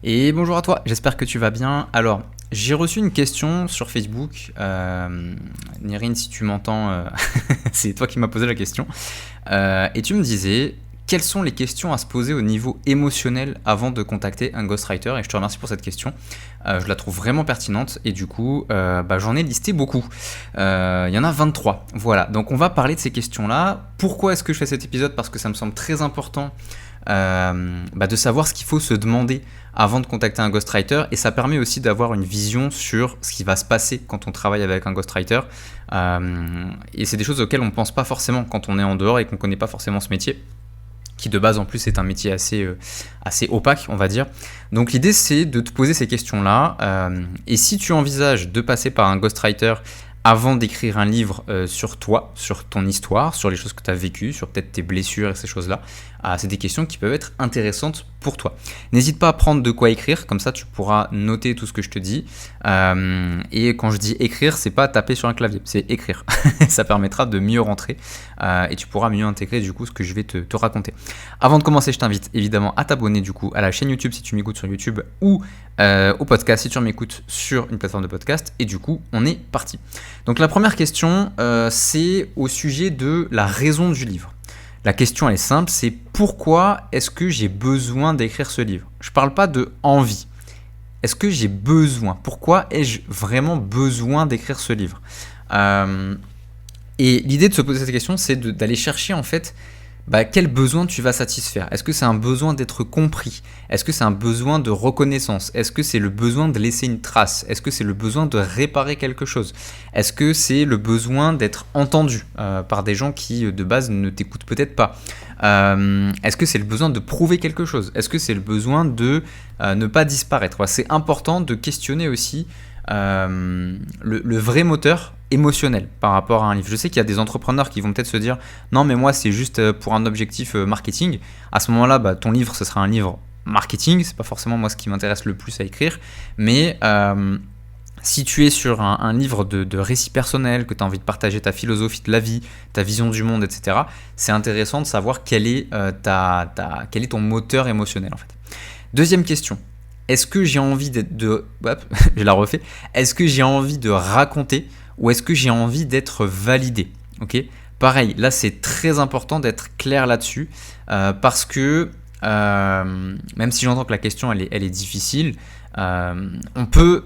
Et bonjour à toi, j'espère que tu vas bien. Alors, j'ai reçu une question sur Facebook. Nérine, si tu m'entends, c'est toi qui m'as posé la question. Et tu me disais, quelles sont les questions à se poser au niveau émotionnel avant de contacter un ghostwriter? Et je te remercie pour cette question. Je la trouve vraiment pertinente et du coup, j'en ai listé beaucoup. Il y en a 23. Voilà, donc on va parler de ces questions-là. Pourquoi est-ce que je fais cet épisode? Parce que ça me semble très important de savoir ce qu'il faut se demander avant de contacter un ghostwriter, et ça permet aussi d'avoir une vision sur ce qui va se passer quand on travaille avec un ghostwriter, et c'est des choses auxquelles on ne pense pas forcément quand on est en dehors et qu'on ne connaît pas forcément ce métier, qui de base en plus est un métier assez opaque, on va dire. Donc l'idée c'est de te poser ces questions-là, et si tu envisages de passer par un ghostwriter avant d'écrire un livre sur toi, sur ton histoire, sur les choses que tu as vécues, sur peut-être tes blessures et ces choses-là, c'est des questions qui peuvent être intéressantes pour toi. N'hésite pas à prendre de quoi écrire, comme ça tu pourras noter tout ce que je te dis. Et quand je dis écrire, c'est pas taper sur un clavier, c'est écrire. Ça permettra de mieux rentrer et tu pourras mieux intégrer du coup ce que je vais te raconter. Avant de commencer, je t'invite évidemment à t'abonner du coup à la chaîne YouTube si tu m'écoutes sur YouTube, ou au podcast si tu m'écoutes sur une plateforme de podcast. Et du coup, on est parti. Donc la première question, c'est au sujet de la raison du livre. La question elle est simple, c'est pourquoi est-ce que j'ai besoin d'écrire ce livre? Je ne parle pas de envie. Est-ce que j'ai besoin? Pourquoi ai-je vraiment besoin d'écrire ce livre? Et l'idée de se poser cette question, c'est d'aller chercher en fait quel besoin tu vas satisfaire. Est-ce que c'est un besoin d'être compris? Est-ce que c'est un besoin de reconnaissance? Est-ce que c'est le besoin de laisser une trace? Est-ce que c'est le besoin de réparer quelque chose? Est-ce que c'est le besoin d'être entendu par des gens qui de base ne t'écoutent peut-être pas? Est-ce que c'est le besoin de prouver quelque chose? Est-ce que c'est le besoin de ne pas disparaître? C'est important de questionner aussi le vrai moteur émotionnel par rapport à un livre. Je sais qu'il y a des entrepreneurs qui vont peut-être se dire non mais moi c'est juste pour un objectif marketing. À ce moment-là, ton livre ce sera un livre marketing, c'est pas forcément moi ce qui m'intéresse le plus à écrire, mais si tu es sur un livre de récit personnel, que tu as envie de partager ta philosophie de la vie, ta vision du monde, etc., c'est intéressant de savoir quel est ton moteur émotionnel en fait. Deuxième question. Est-ce que j'ai envie je la refais. Est-ce que j'ai envie de raconter ou est-ce que j'ai envie d'être validé? Ok. Pareil, là c'est très important d'être clair là-dessus parce que même si j'entends que la question elle est difficile, on peut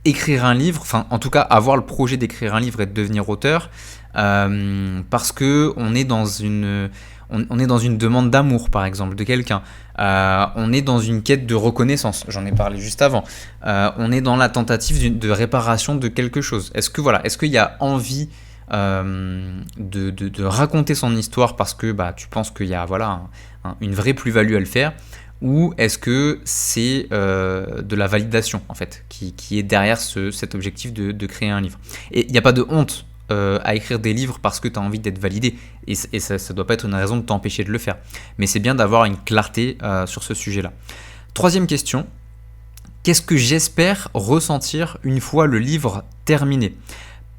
écrire un livre, enfin en tout cas avoir le projet d'écrire un livre et de devenir auteur parce que on est dans une demande d'amour, par exemple, de quelqu'un. On est dans une quête de reconnaissance, j'en ai parlé juste avant. On est dans la tentative de réparation de quelque chose. Est-ce qu'il y a envie de raconter son histoire parce que tu penses qu'il y a une vraie plus-value à le faire, ou est-ce que c'est de la validation en fait qui est derrière cet objectif de créer un livre? Et il n'y a pas de honte à écrire des livres parce que tu as envie d'être validé, et ça ne doit pas être une raison de t'empêcher de le faire, mais c'est bien d'avoir une clarté sur ce sujet-là. Troisième question, qu'est-ce que j'espère ressentir une fois le livre terminé?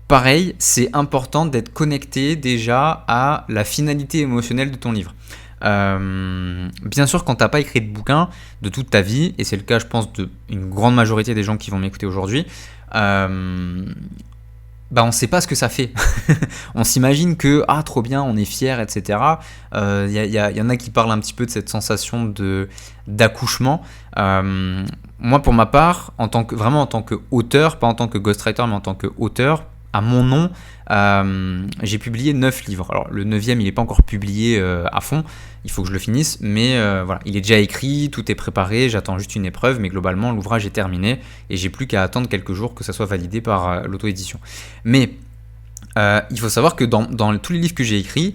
Pareil, c'est important d'être connecté déjà à la finalité émotionnelle de ton livre. Bien sûr, quand tu n'as pas écrit de bouquin de toute ta vie, et c'est le cas je pense d'une grande majorité des gens qui vont m'écouter aujourd'hui, on ne sait pas ce que ça fait. On s'imagine que trop bien, on est fier, etc. Y en a qui parlent un petit peu de cette sensation d'accouchement. Moi, pour ma part, vraiment en tant qu'auteur, pas en tant que ghostwriter, mais en tant qu'auteur, à mon nom, j'ai publié 9 livres. Alors le 9e, il n'est pas encore publié à fond, il faut que je le finisse, mais il est déjà écrit, tout est préparé, j'attends juste une épreuve, mais globalement l'ouvrage est terminé et j'ai plus qu'à attendre quelques jours que ça soit validé par l'auto-édition. Mais il faut savoir que dans tous les livres que j'ai écrits,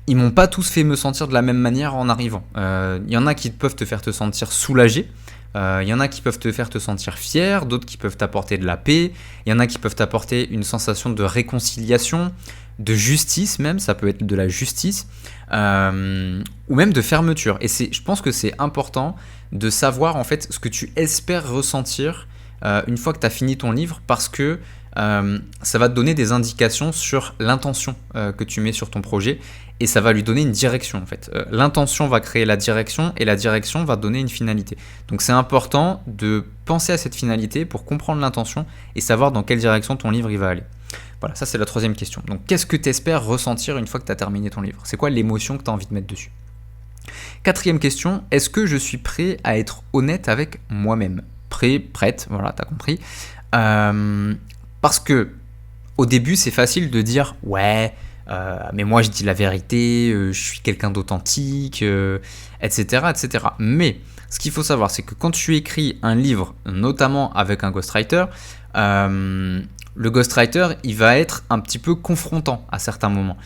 ils m'ont pas tous fait me sentir de la même manière en arrivant. Il y en a qui peuvent te faire te sentir soulagé. Il y en a qui peuvent te faire te sentir fier, d'autres qui peuvent t'apporter de la paix, il y en a qui peuvent t'apporter une sensation de réconciliation, de justice même, ça peut être de la justice, ou même de fermeture. Et je pense que c'est important de savoir en fait ce que tu espères ressentir une fois que tu as fini ton livre, parce que ça va te donner des indications sur l'intention que tu mets sur ton projet et ça va lui donner une direction en fait. L'intention va créer la direction et la direction va donner une finalité. Donc c'est important de penser à cette finalité pour comprendre l'intention et savoir dans quelle direction ton livre il va aller. Voilà, ça c'est la troisième question. Donc qu'est-ce que tu espères ressentir une fois que tu as terminé ton livre? C'est quoi l'émotion que tu as envie de mettre dessus? Quatrième question, est-ce que je suis prêt à être honnête avec moi-même? Prêt, prête, voilà, tu as compris. Parce que au début c'est facile de dire ouais, mais moi je dis la vérité, je suis quelqu'un d'authentique, etc., etc. Mais ce qu'il faut savoir, c'est que quand tu écris un livre, notamment avec un ghostwriter, le ghostwriter, il va être un petit peu confrontant à certains moments.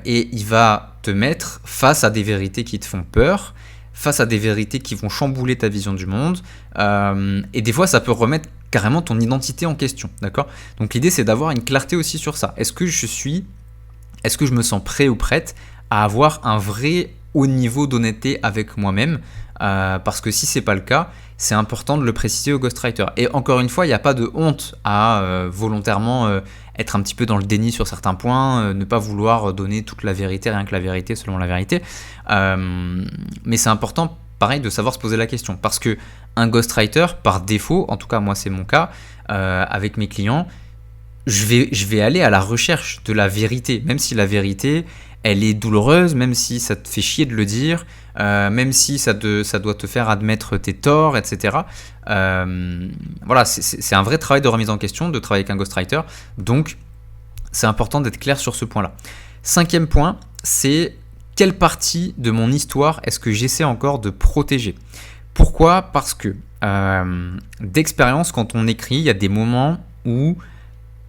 Et il va te mettre face à des vérités qui te font peur, face à des vérités qui vont chambouler ta vision du monde. Et des fois, ça peut remettre carrément ton identité en question. D'accord ? Donc l'idée, c'est d'avoir une clarté aussi sur ça. Est-ce que je me sens prêt ou prête à avoir un vrai haut niveau d'honnêteté avec moi-même? Parce que si c'est pas le cas, c'est important de le préciser au ghostwriter. Et encore une fois, il n'y a pas de honte à volontairement être un petit peu dans le déni sur certains points, ne pas vouloir donner toute la vérité, rien que la vérité selon la vérité. Mais c'est important, pareil, de savoir se poser la question. Parce que un ghostwriter, par défaut, en tout cas moi c'est mon cas, avec mes clients, je vais aller à la recherche de la vérité, même si la vérité, elle est douloureuse, même si ça te fait chier de le dire, même si ça doit te faire admettre tes torts, etc. Voilà, c'est un vrai travail de remise en question, de travailler avec un ghostwriter, donc c'est important d'être clair sur ce point-là. Cinquième point, c'est quelle partie de mon histoire est-ce que j'essaie encore de protéger? Pourquoi? Parce que d'expérience, quand on écrit, il y a des moments où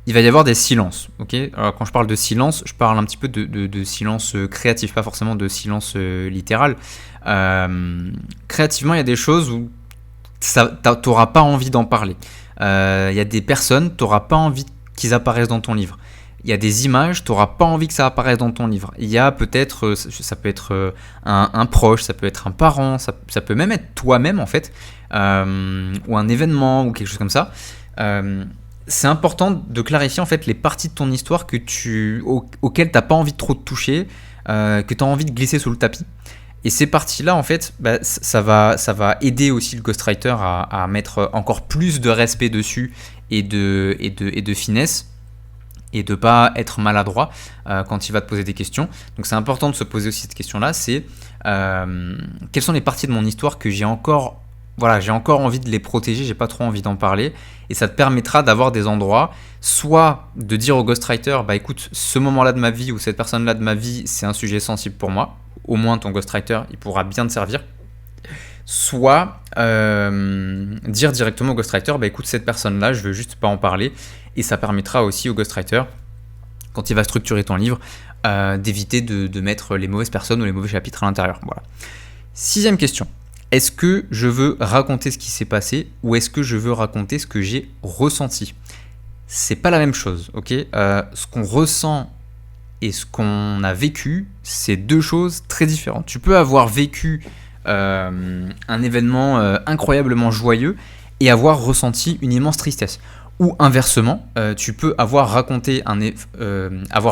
il va y avoir des silences. Okay. Alors, quand je parle de silence, je parle un petit peu de silence créatif, pas forcément de silence littéral. Créativement, il y a des choses où tu n'auras pas envie d'en parler. Il y a des personnes, tu n'auras pas envie qu'ils apparaissent dans ton livre. Il y a des images, tu n'auras pas envie que ça apparaisse dans ton livre. Il y a peut-être, ça peut être un proche, ça peut être un parent, ça peut même être toi-même en fait, ou un événement ou quelque chose comme ça. C'est important de clarifier en fait les parties de ton histoire auxquelles tu n'as pas envie de trop te toucher, que tu as envie de glisser sous le tapis. Et ces parties-là, en fait, ça va aider aussi le ghostwriter à mettre encore plus de respect dessus et de finesse, et de ne pas être maladroit quand il va te poser des questions. Donc c'est important de se poser aussi cette question-là, c'est quelles sont les parties de mon histoire que j'ai encore envie de les protéger, j'ai pas trop envie d'en parler, et ça te permettra d'avoir des endroits, soit de dire au ghostwriter, écoute, ce moment-là de ma vie ou cette personne-là de ma vie, c'est un sujet sensible pour moi, au moins ton ghostwriter, il pourra bien te servir, soit dire directement au ghostwriter, écoute, cette personne-là, je veux juste pas en parler, et ça permettra aussi au ghostwriter, quand il va structurer ton livre, d'éviter de mettre les mauvaises personnes ou les mauvais chapitres à l'intérieur. Voilà. Sixième question. Est-ce que je veux raconter ce qui s'est passé ou est-ce que je veux raconter ce que j'ai ressenti? C'est pas la même chose, ok? Ce qu'on ressent et ce qu'on a vécu, c'est deux choses très différentes. Tu peux avoir vécu un événement incroyablement joyeux et avoir ressenti une immense tristesse. Ou inversement, tu peux avoir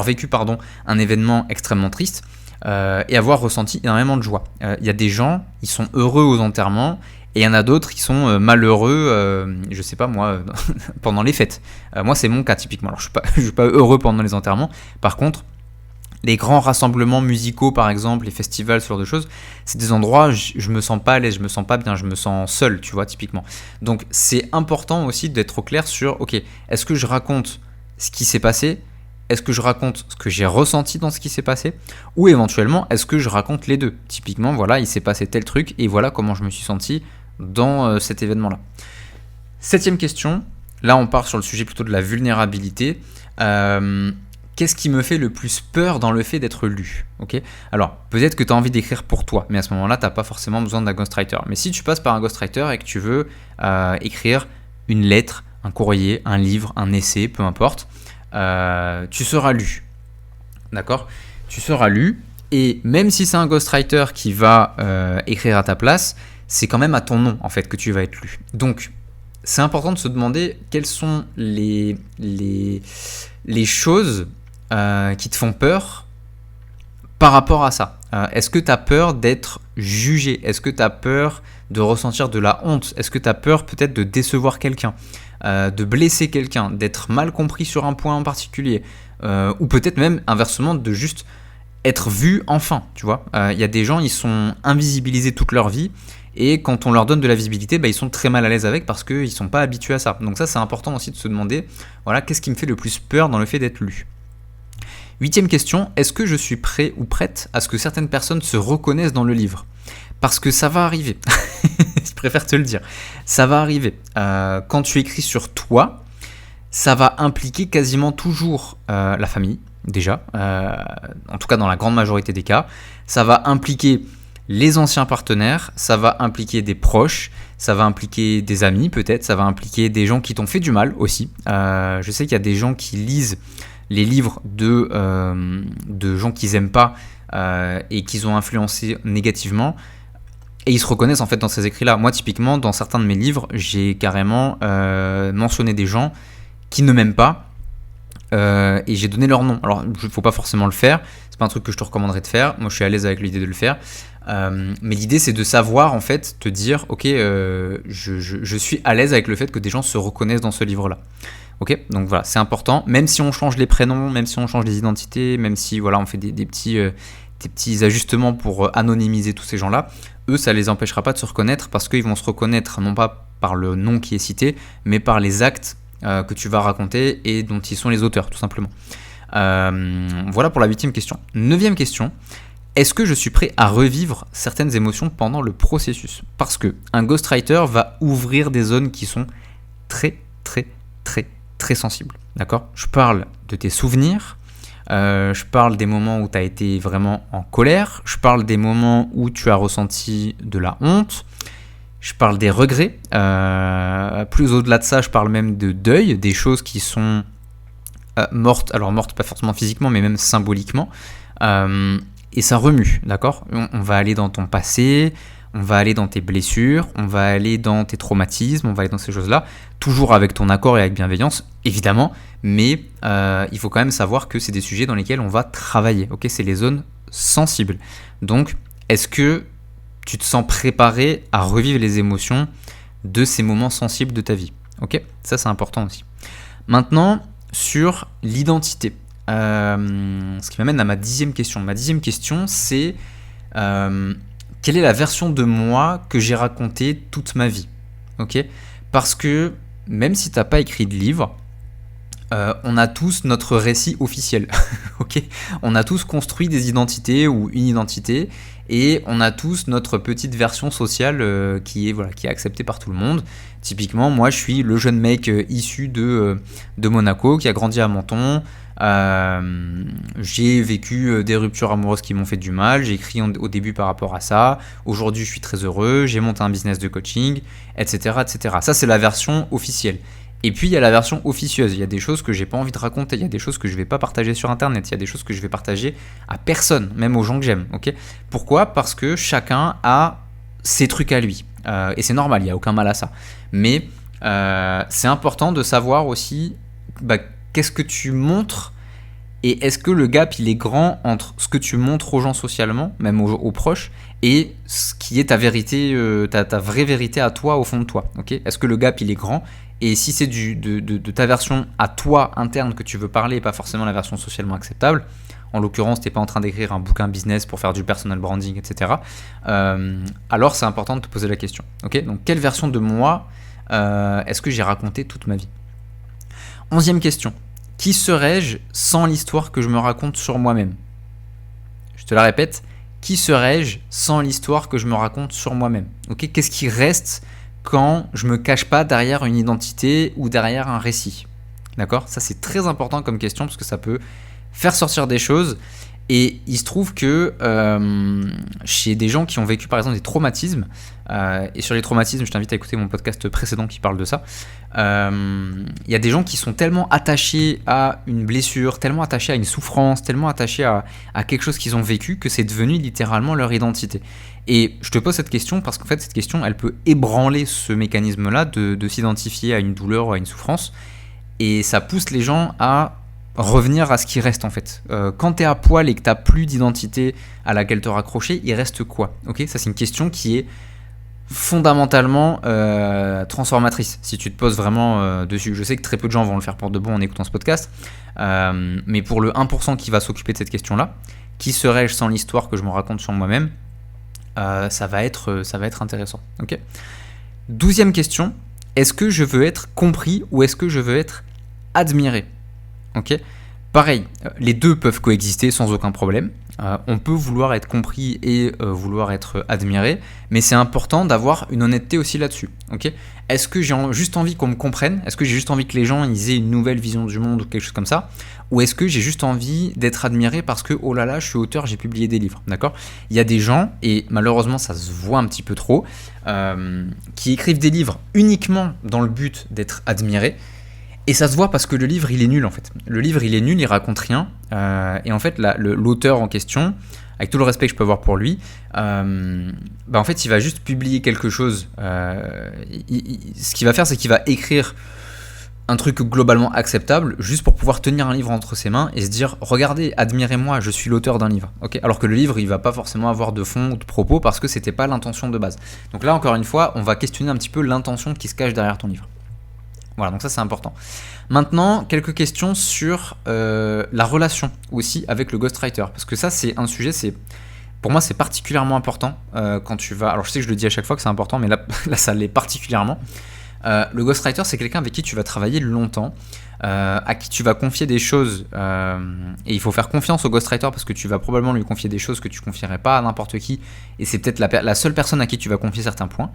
vécu un événement extrêmement triste et avoir ressenti énormément de joie. Il y a des gens, ils sont heureux aux enterrements, et il y en a d'autres qui sont malheureux, je sais pas moi, pendant les fêtes. Moi c'est mon cas typiquement, alors je suis pas heureux pendant les enterrements, par contre, les grands rassemblements musicaux par exemple, les festivals, ce genre de choses, c'est des endroits où je me sens pas à l'aise, je me sens pas bien, je me sens seul, tu vois, typiquement. Donc c'est important aussi d'être au clair sur, ok, est-ce que je raconte ce qui s'est passé ? Est-ce que je raconte ce que j'ai ressenti dans ce qui s'est passé? Ou éventuellement, est-ce que je raconte les deux? Typiquement, voilà, il s'est passé tel truc et voilà comment je me suis senti dans cet événement-là. Septième question, là on part sur le sujet plutôt de la vulnérabilité. Qu'est-ce qui me fait le plus peur dans le fait d'être lu? Okay. Alors, peut-être que tu as envie d'écrire pour toi, mais à ce moment-là, tu n'as pas forcément besoin d'un ghostwriter. Mais si tu passes par un ghostwriter et que tu veux écrire une lettre, un courrier, un livre, un essai, peu importe, tu seras lu, d'accord? Tu seras lu, et même si c'est un ghostwriter qui va écrire à ta place, c'est quand même à ton nom en fait que tu vas être lu. Donc c'est important de se demander quelles sont les choses qui te font peur par rapport à ça. Est-ce que tu as peur d'être jugé? Est-ce que tu as peur de ressentir de la honte? Est-ce que tu as peur peut-être de décevoir quelqu'un, de blesser quelqu'un, d'être mal compris sur un point en particulier, ou peut-être même inversement de juste être vu enfin, tu vois. Il y a des gens, ils sont invisibilisés toute leur vie, et quand on leur donne de la visibilité, ils sont très mal à l'aise avec parce qu'ils ne sont pas habitués à ça. Donc ça, c'est important aussi de se demander, voilà, qu'est-ce qui me fait le plus peur dans le fait d'être lu? 8e question, est-ce que je suis prêt ou prête à ce que certaines personnes se reconnaissent dans le livre? Parce que ça va arriver, je préfère te le dire, ça va arriver. Quand tu écris sur toi, ça va impliquer quasiment toujours la famille, déjà, en tout cas dans la grande majorité des cas. Ça va impliquer les anciens partenaires, ça va impliquer des proches, ça va impliquer des amis peut-être, ça va impliquer des gens qui t'ont fait du mal aussi. Je sais qu'il y a des gens qui lisent les livres de gens qu'ils n'aiment pas et qu'ils ont influencé négativement, et ils se reconnaissent en fait dans ces écrits-là. Moi typiquement, dans certains de mes livres, j'ai carrément mentionné des gens qui ne m'aiment pas, et j'ai donné leur nom. Alors il ne faut pas forcément le faire, c'est pas un truc que je te recommanderais de faire, moi je suis à l'aise avec l'idée de le faire, mais l'idée c'est de savoir en fait, te dire ok, je suis à l'aise avec le fait que des gens se reconnaissent dans ce livre-là. Ok, donc voilà, c'est important, même si on change les prénoms, même si on change les identités, même si voilà, on fait des petits ajustements pour anonymiser tous ces gens-là, eux, ça les empêchera pas de se reconnaître parce qu'ils vont se reconnaître non pas par le nom qui est cité, mais par les actes que tu vas raconter et dont ils sont les auteurs, tout simplement. Voilà pour la 8e question. 9e question, est-ce que je suis prêt à revivre certaines émotions pendant le processus? Parce que un ghostwriter va ouvrir des zones qui sont très sensibles, d'accord? Je parle de tes souvenirs, je parle des moments où tu as été vraiment en colère, je parle des moments où tu as ressenti de la honte, je parle des regrets, plus au-delà de ça, je parle même de deuil, des choses qui sont mortes, alors mortes pas forcément physiquement, mais même symboliquement, et ça remue, d'accord? On va aller dans ton passé, on va aller dans tes blessures, on va aller dans tes traumatismes, on va aller dans ces choses-là, toujours avec ton accord et avec bienveillance, évidemment, mais il faut quand même savoir que c'est des sujets dans lesquels on va travailler, ok? C'est les zones sensibles. Donc, est-ce que tu te sens préparé à revivre les émotions de ces moments sensibles de ta vie? Ok? Ça, c'est important aussi. Maintenant, sur l'identité. Ce qui m'amène à ma 10e question. Ma 10e question, c'est quelle est la version de moi que j'ai racontée toute ma vie? Ok? Parce que même si tu n'as pas écrit de livre, on a tous notre récit officiel. Ok? On a tous construit des identités ou une identité, et on a tous notre petite version sociale qui est acceptée par tout le monde. Typiquement, moi je suis le jeune mec issu de Monaco qui a grandi à Menton. J'ai vécu des ruptures amoureuses qui m'ont fait du mal, j'ai écrit au début par rapport à ça, aujourd'hui je suis très heureux, j'ai monté un business de coaching, etc. etc. Ça c'est la version officielle. Et puis il y a la version officieuse, il y a des choses que j'ai pas envie de raconter, il y a des choses que je vais pas partager sur internet, il y a des choses que je vais partager à personne, même aux gens que j'aime. Ok? Pourquoi? Parce que chacun a ses trucs à lui, et c'est normal, il n'y a aucun mal à ça. Mais c'est important de savoir aussi qu'est-ce que tu montres, et est-ce que le gap il est grand entre ce que tu montres aux gens socialement, même aux proches, et ce qui est ta vérité, ta vraie vérité à toi au fond de toi. Okay? Est-ce que le gap il est grand? Et si c'est de ta version à toi interne que tu veux parler et pas forcément la version socialement acceptable, en l'occurrence tu n'es pas en train d'écrire un bouquin business pour faire du personal branding, etc., alors c'est important de te poser la question. Okay? Donc quelle version de moi est-ce que j'ai raconté toute ma vie? 11e question. Qui serais-je sans l'histoire que je me raconte sur moi-même? Je te la répète. Qui serais-je sans l'histoire que je me raconte sur moi-même? Okay? Qu'est-ce qui reste quand je me cache pas derrière une identité ou derrière un récit? D'accord? Ça, c'est très important comme question parce que ça peut faire sortir des choses. Et il se trouve que chez des gens qui ont vécu par exemple des traumatismes, et sur les traumatismes, je t'invite à écouter mon podcast précédent qui parle de ça, il y a des gens qui sont tellement attachés à une blessure, tellement attachés à une souffrance, tellement attachés à quelque chose qu'ils ont vécu que c'est devenu littéralement leur identité. Et je te pose cette question parce qu'en fait cette question elle peut ébranler ce mécanisme-là de s'identifier à une douleur ou à une souffrance, et ça pousse les gens à revenir à ce qui reste en fait. Quand t'es à poil et que t'as plus d'identité à laquelle te raccrocher, il reste quoi? Ok, ça c'est une question qui est fondamentalement transformatrice si tu te poses vraiment dessus. Je sais que très peu de gens vont le faire pour de bon en écoutant ce podcast, mais pour le 1% qui va s'occuper de cette question-là, qui serais-je sans l'histoire que je me raconte sur moi-même, ça va être intéressant. Ok. 12e question, est-ce que je veux être compris ou est-ce que je veux être admiré? Ok, pareil, les deux peuvent coexister sans aucun problème. On peut vouloir être compris et vouloir être admiré, mais c'est important d'avoir une honnêteté aussi là-dessus. Ok, est-ce que j'ai juste envie qu'on me comprenne? Est-ce que j'ai juste envie que les gens ils aient une nouvelle vision du monde ou quelque chose comme ça? Ou est-ce que j'ai juste envie d'être admiré parce que oh là là, je suis auteur, j'ai publié des livres, d'accord? Il y a des gens, et malheureusement ça se voit un petit peu trop, qui écrivent des livres uniquement dans le but d'être admirés. Et ça se voit parce que le livre, il est nul en fait. Le livre, il est nul, il raconte rien. Et en fait, l'auteur en question, avec tout le respect que je peux avoir pour lui, en fait, il va juste publier quelque chose. Ce qu'il va faire, c'est qu'il va écrire un truc globalement acceptable, juste pour pouvoir tenir un livre entre ses mains et se dire, regardez, admirez-moi, je suis l'auteur d'un livre. Okay, alors que le livre, il va pas forcément avoir de fond ou de propos parce que c'était pas l'intention de base. Donc là, encore une fois, on va questionner un petit peu l'intention qui se cache derrière ton livre. Voilà, donc ça c'est important. Maintenant, quelques questions sur la relation aussi avec le ghostwriter. Parce que ça c'est un sujet, pour moi c'est particulièrement important quand tu vas... Alors je sais que je le dis à chaque fois que c'est important, mais là ça l'est particulièrement. Le ghostwriter c'est quelqu'un avec qui tu vas travailler longtemps, à qui tu vas confier des choses. Et il faut faire confiance au ghostwriter parce que tu vas probablement lui confier des choses que tu ne confierais pas à n'importe qui. Et c'est peut-être la seule personne à qui tu vas confier certains points.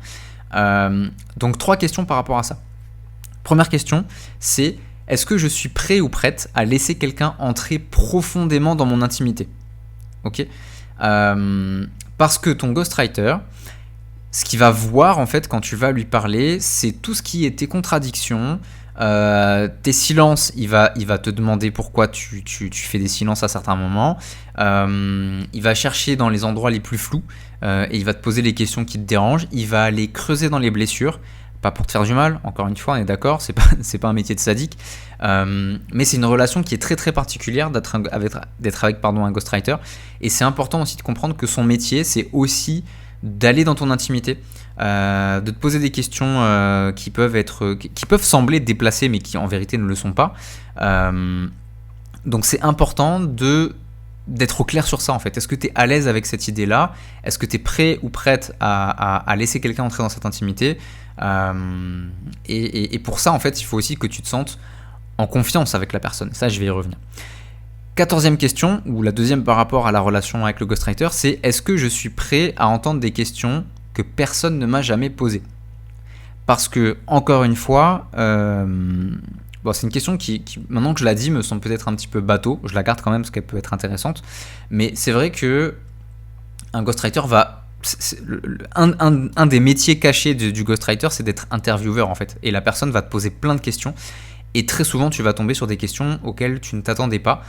Donc 3 questions par rapport à ça. Première question, c'est est-ce que je suis prêt ou prête à laisser quelqu'un entrer profondément dans mon intimité? Ok, parce que ton ghostwriter, ce qu'il va voir en fait quand tu vas lui parler, c'est tout ce qui est tes contradictions, tes silences. Il va te demander pourquoi tu fais des silences à certains moments. Il va chercher dans les endroits les plus flous et il va te poser les questions qui te dérangent. Il va aller creuser dans les blessures. Pas pour te faire du mal, encore une fois, on est d'accord, c'est pas un métier de sadique, mais c'est une relation qui est très très particulière d'être avec un ghostwriter, et c'est important aussi de comprendre que son métier, c'est aussi d'aller dans ton intimité, de te poser des questions qui peuvent sembler déplacées, mais qui en vérité ne le sont pas. Donc c'est important d'être au clair sur ça en fait. Est-ce que tu es à l'aise avec cette idée-là? Est-ce que tu es prêt ou prête à laisser quelqu'un entrer dans cette intimité? Et pour ça en fait il faut aussi que tu te sentes en confiance avec la personne. Ça je vais y revenir. 14e question, ou la deuxième par rapport à la relation avec le ghostwriter, c'est est-ce que je suis prêt à entendre des questions que personne ne m'a jamais posées? Parce que encore une fois, c'est une question qui, maintenant que je la dis, me semble peut-être un petit peu bateau. Je la garde quand même parce qu'elle peut être intéressante. Mais c'est vrai que un ghostwriter va... Un des métiers cachés du ghostwriter, c'est d'être intervieweur en fait. Et la personne va te poser plein de questions. Et très souvent, tu vas tomber sur des questions auxquelles tu ne t'attendais pas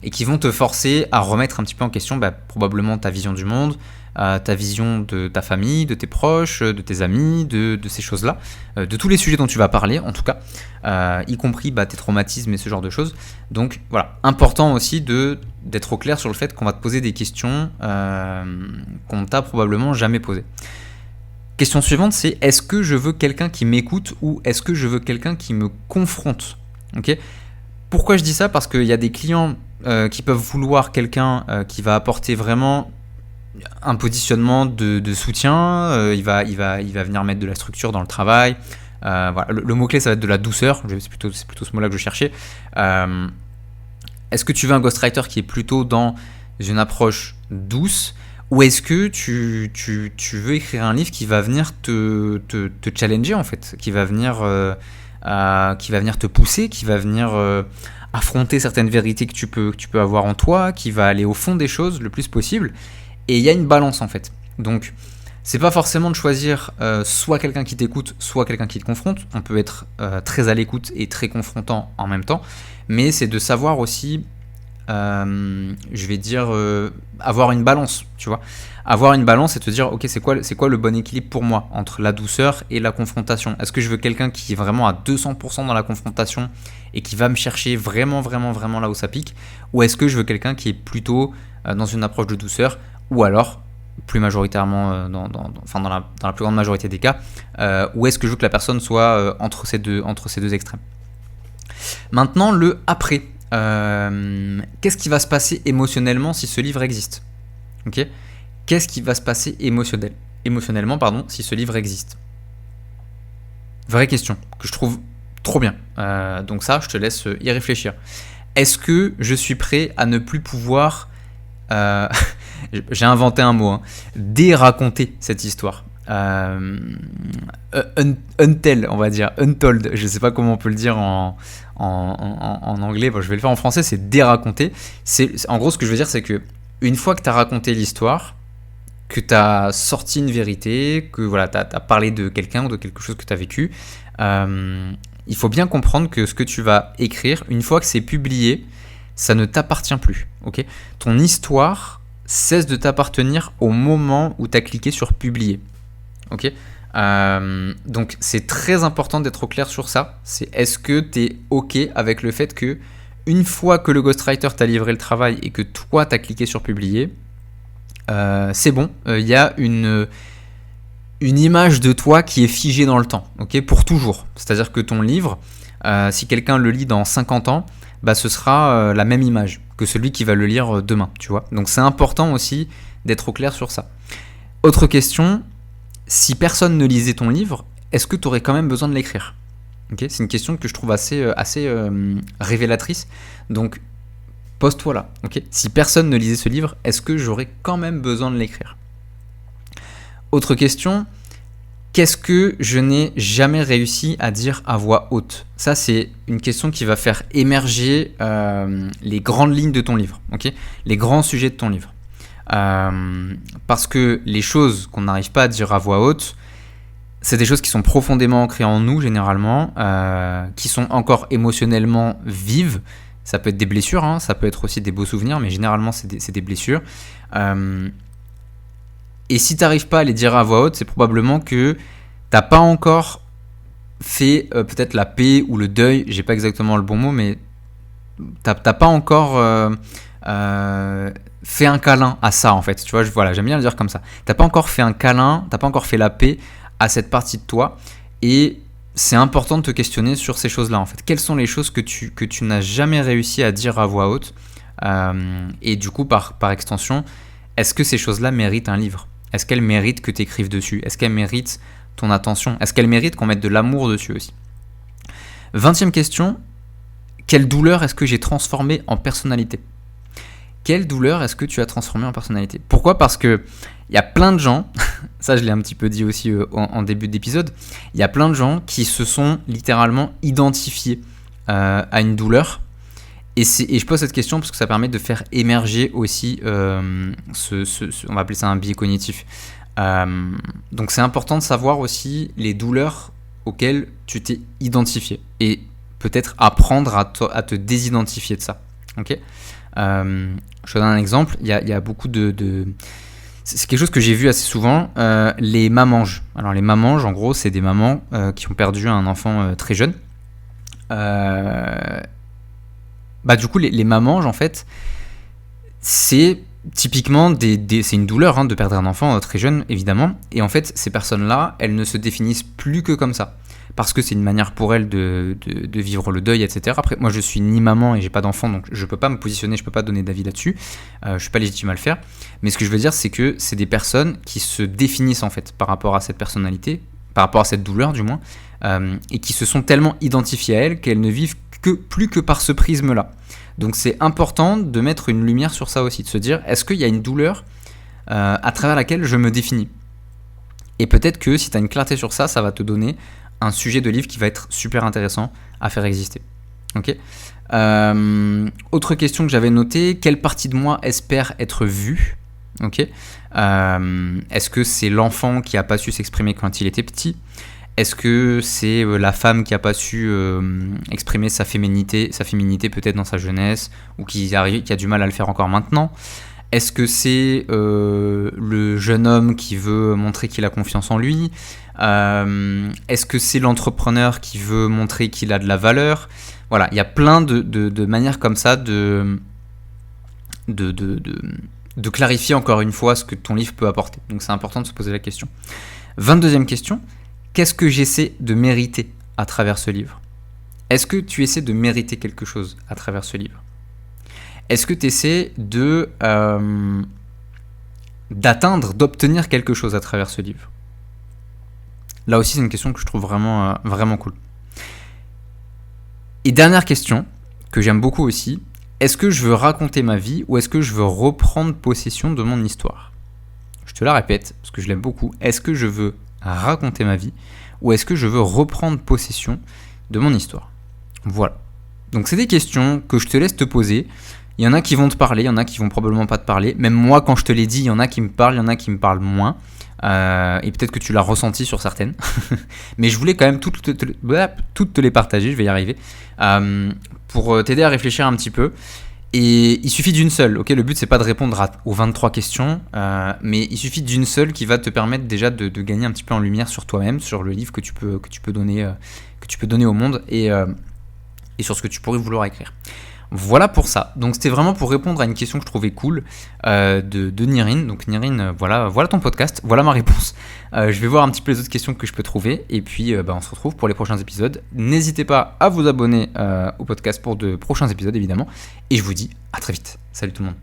et qui vont te forcer à remettre un petit peu en question probablement ta vision du monde, ta vision de ta famille, de tes proches, de tes amis, de ces choses-là, de tous les sujets dont tu vas parler en tout cas, y compris tes traumatismes et ce genre de choses. Donc voilà, important aussi d'être au clair sur le fait qu'on va te poser des questions qu'on ne t'a probablement jamais posées. Question suivante, c'est est-ce que je veux quelqu'un qui m'écoute ou est-ce que je veux quelqu'un qui me confronte? Okay. Pourquoi je dis ça? Parce qu'il y a des clients qui peuvent vouloir quelqu'un qui va apporter vraiment un positionnement de soutien, il va venir mettre de la structure dans le travail. Voilà. Le mot-clé, ça va être de la douceur, c'est plutôt ce mot-là que je cherchais. Est-ce que tu veux un ghostwriter qui est plutôt dans une approche douce? Ou est-ce que tu veux écrire un livre qui va venir te challenger en fait, qui va venir te pousser, qui va venir affronter certaines vérités que tu peux avoir en toi, qui va aller au fond des choses le plus possible. Et il y a une balance en fait. Donc, c'est pas forcément de choisir soit quelqu'un qui t'écoute, soit quelqu'un qui te confronte. On peut être très à l'écoute et très confrontant en même temps. Mais c'est de savoir aussi, je vais dire, avoir une balance, tu vois. Avoir une balance et te dire, ok, c'est quoi le bon équilibre pour moi entre la douceur et la confrontation. Est-ce que je veux quelqu'un qui est vraiment à 200% dans la confrontation et qui va me chercher vraiment, vraiment, vraiment là où ça pique, ou est-ce que je veux quelqu'un qui est plutôt dans une approche de douceur, ou alors, plus majoritairement, dans la plus grande majorité des cas, ou est-ce que je veux que la personne soit entre ces deux extrêmes. Maintenant, le après. Qu'est-ce qui va se passer émotionnellement si ce livre existe? Ok. Qu'est-ce qui va se passer émotionnellement, si ce livre existe? Vraie question, que je trouve trop bien. Donc ça, je te laisse y réfléchir. Est-ce que je suis prêt à ne plus pouvoir... j'ai inventé un mot, déraconter cette histoire. Untel, on va dire, untold, je ne sais pas comment on peut le dire en anglais, bon, je vais le faire en français, c'est déraconter. En gros, ce que je veux dire, c'est que une fois que tu as raconté l'histoire, que tu as sorti une vérité, que voilà, tu as parlé de quelqu'un ou de quelque chose que tu as vécu, il faut bien comprendre que ce que tu vas écrire, une fois que c'est publié, ça ne t'appartient plus. Okay, ton histoire cesse de t'appartenir au moment où tu as cliqué sur publier. Okay, donc c'est très important d'être au clair sur ça. Est-ce que tu es OK avec le fait que une fois que le ghostwriter t'a livré le travail et que toi tu as cliqué sur publier, c'est bon, il y a une image de toi qui est figée dans le temps, okay, pour toujours. C'est-à-dire que ton livre, si quelqu'un le lit dans 50 ans, bah, ce sera la même image que celui qui va le lire demain, tu vois. Donc c'est important aussi d'être au clair sur ça. Autre question, si personne ne lisait ton livre, est-ce que tu aurais quand même besoin de l'écrire? Okay, c'est une question que je trouve assez révélatrice. Donc pose-toi là. Okay, si personne ne lisait ce livre, est-ce que j'aurais quand même besoin de l'écrire? Autre question, qu'est-ce que je n'ai jamais réussi à dire à voix haute? Ça, c'est une question qui va faire émerger les grandes lignes de ton livre, okay, les grands sujets de ton livre. Parce que les choses qu'on n'arrive pas à dire à voix haute, c'est des choses qui sont profondément ancrées en nous, généralement, qui sont encore émotionnellement vives. Ça peut être des blessures, ça peut être aussi des beaux souvenirs, mais généralement, c'est des blessures. Et si tu n'arrives pas à les dire à voix haute, c'est probablement que tu n'as pas encore fait peut-être la paix ou le deuil, j'ai pas exactement le bon mot, mais tu n'as pas encore fait un câlin à ça, en fait. Tu vois, voilà, j'aime bien le dire comme ça. Tu n'as pas encore fait un câlin, tu n'as pas encore fait la paix à cette partie de toi. Et c'est important de te questionner sur ces choses-là, en fait. Quelles sont les choses que tu n'as jamais réussi à dire à voix haute, et du coup, par extension, est-ce que ces choses-là méritent un livre? Est-ce qu'elles méritent que tu écrives dessus? Est-ce qu'elles méritent ton attention? Est-ce qu'elles méritent qu'on mette de l'amour dessus aussi? 20e question, quelle douleur est-ce que j'ai transformée en personnalité? Quelle douleur est-ce que tu as transformée en personnalité? Pourquoi? Parce que il y a plein de gens, ça je l'ai un petit peu dit aussi en début d'épisode, il y a plein de gens qui se sont littéralement identifiés à une douleur. Et je pose cette question parce que ça permet de faire émerger aussi, on va appeler ça un biais cognitif. Donc c'est important de savoir aussi les douleurs auxquelles tu t'es identifié et peut-être apprendre à te désidentifier de ça. Okay, je te donne un exemple, il y a beaucoup c'est quelque chose que j'ai vu assez souvent, les mamanges. Alors les mamanges, en gros, c'est des mamans qui ont perdu un enfant très jeune. Du coup, les mamanges, en fait, c'est typiquement c'est une douleur de perdre un enfant très jeune, évidemment. Et en fait, ces personnes-là, elles ne se définissent plus que comme ça. Parce que c'est une manière pour elles de vivre le deuil, etc. Après, moi, je suis ni maman et j'ai pas d'enfant, donc je peux pas me positionner, je peux pas donner d'avis là-dessus. Je suis pas légitime à le faire. Mais ce que je veux dire, c'est que c'est des personnes qui se définissent, en fait, par rapport à cette personnalité, par rapport à cette douleur, du moins, et qui se sont tellement identifiées à elles qu'elles ne vivent plus que par ce prisme-là. Donc c'est important de mettre une lumière sur ça aussi, de se dire, est-ce qu'il y a une douleur à travers laquelle je me définis? Et peut-être que si tu as une clarté sur ça, ça va te donner un sujet de livre qui va être super intéressant à faire exister. Okay, Autre question que j'avais notée, quelle partie de moi espère être vue? Ok. Est-ce que c'est l'enfant qui n'a pas su s'exprimer quand il était petit? Est-ce que c'est la femme qui n'a pas su exprimer sa féminité peut-être dans sa jeunesse, ou qui a du mal à le faire encore maintenant? Est-ce que c'est le jeune homme qui veut montrer qu'il a confiance en lui? Est-ce que c'est l'entrepreneur qui veut montrer qu'il a de la valeur? Voilà, il y a plein de manières comme ça de clarifier encore une fois ce que ton livre peut apporter. Donc c'est important de se poser la question. 22e question, qu'est-ce que j'essaie de mériter à travers ce livre? Est-ce que tu essaies de mériter quelque chose à travers ce livre? Est-ce que tu essaies d'atteindre, d'obtenir quelque chose à travers ce livre? Là aussi, c'est une question que je trouve vraiment, vraiment cool. Et dernière question, que j'aime beaucoup aussi, est-ce que je veux raconter ma vie ou est-ce que je veux reprendre possession de mon histoire? Je te la répète, parce que je l'aime beaucoup. Est-ce que je veux raconter ma vie ou est-ce que je veux reprendre possession de mon histoire? Voilà. Donc c'est des questions que je te laisse te poser. Il y en a qui vont te parler, il y en a qui vont probablement pas te parler. Même moi, quand je te l'ai dit, il y en a qui me parlent, il y en a qui me parlent moins. Et peut-être que tu l'as ressenti sur certaines. Mais je voulais quand même toutes te les partager, je vais y arriver, pour t'aider à réfléchir un petit peu. Et il suffit d'une seule, ok? Le but, c'est pas de répondre aux 23 questions, mais il suffit d'une seule qui va te permettre déjà de gagner un petit peu en lumière sur toi-même, sur le livre que tu peux donner au monde, et sur ce que tu pourrais vouloir écrire. Voilà pour ça. Donc c'était vraiment pour répondre à une question que je trouvais cool de Nirine. Donc Nirine, voilà ton podcast, voilà ma réponse. Je vais voir un petit peu les autres questions que je peux trouver. Et puis on se retrouve pour les prochains épisodes. N'hésitez pas à vous abonner au podcast pour de prochains épisodes évidemment. Et je vous dis à très vite. Salut tout le monde.